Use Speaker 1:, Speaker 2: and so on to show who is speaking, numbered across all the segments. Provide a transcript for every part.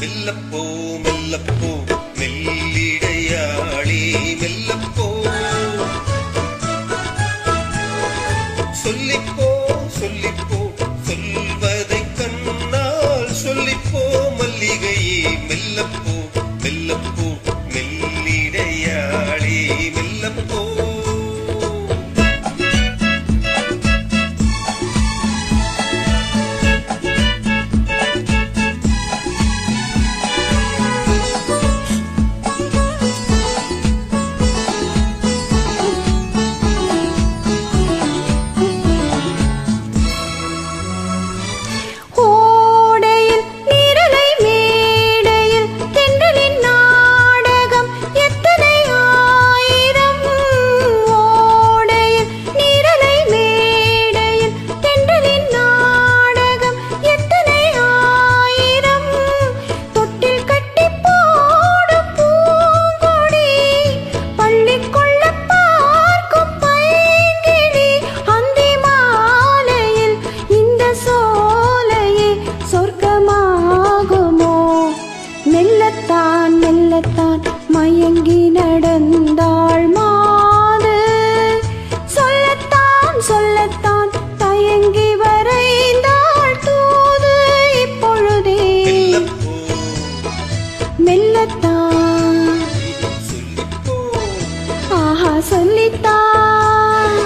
Speaker 1: மெல்லப்போ மெல்லப்போ மெல்லிடையாளே மெல்லப்போ சொல்லிப்போ சொல்லிப்போ சொல்வதை கண்ணால் சொல்லிப்போ மல்லிகையே மெல்லப்போ மெல்லப்போ மெல்லிடையாளே மெல்லப்போ
Speaker 2: மயங்கி நடந்தாள் மாது சொல்லத்தான் சொல்லத்தான் தயங்கி வரைந்தாள் தூது இப்பொழுதே மெல்லத்தான் ஆஹா சொல்லித்தான்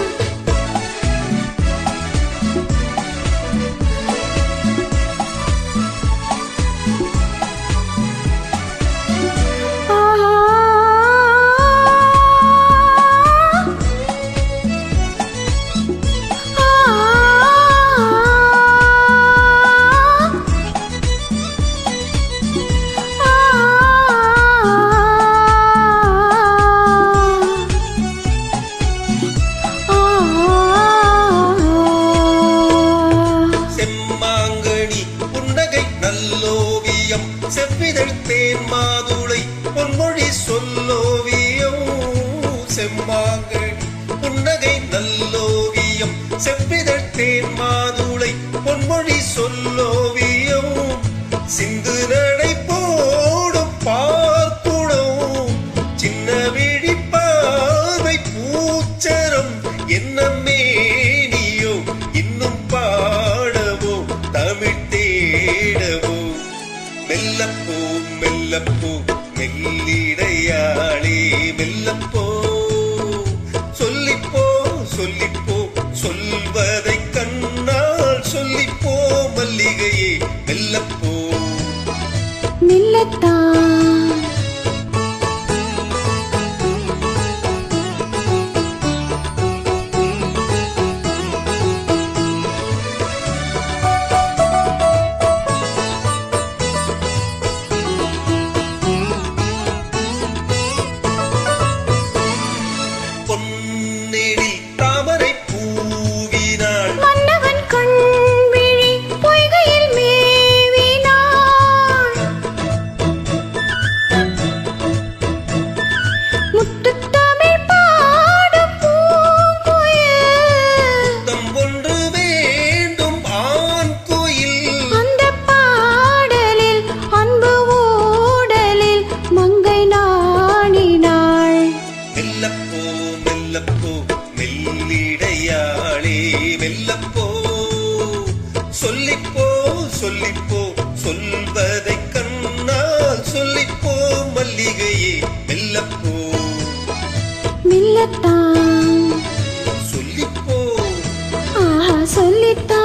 Speaker 1: நல்லோவியம் செவ்விதழ் தேன் மாதுளை பொன்மொழி சொல்லோவியம் செம்மாங்கனி புன்னகை நல்லோவியம் செவ்விதழ் தேன் மாதுளை பொன்மொழி சொல்லோவியம் சிந்து நடை போடும் பார்க்குடம் சின்ன விழி பார்வை பூச்சரம் என்ன மேனியோ இன்னும் பாடவோ தமிழ் தேடவோ மெல்லப்போ மெல்லப்போ மெல்லிடையாளே மெல்லப்போ சொல்லிப்போ சொல்லிப்போ சொல்வதை கண்ணால் சொல்லிப்போ மல்லிகையே மெல்லப்போ
Speaker 2: மெல்லத்தான்
Speaker 1: தாமரை பூவினாள்
Speaker 2: மன்னவன் கண் விழி பொய்கையில் மேவினாள் முத்துத்தமிழ் பாடும் பூங்குயில்
Speaker 1: தம் ஒன்று வேண்டும் ஆண் கோயில்
Speaker 2: அந்த பாடலில் அன்பு ஊடலில் மங்கை நாடினாள்
Speaker 1: மெல்லப்போ மெல்லப்போ மெல்லிடையாளே மெல்லப்போ சொல்லிப்போ சொல்லிப்போ சொல்வதை கண்ணால் சொல்லிப்போ மல்லிகையே மெல்லப்போ
Speaker 2: மெல்லத்தான்
Speaker 1: சொல்லிப்போ
Speaker 2: ஆஹா சொல்லித்தான்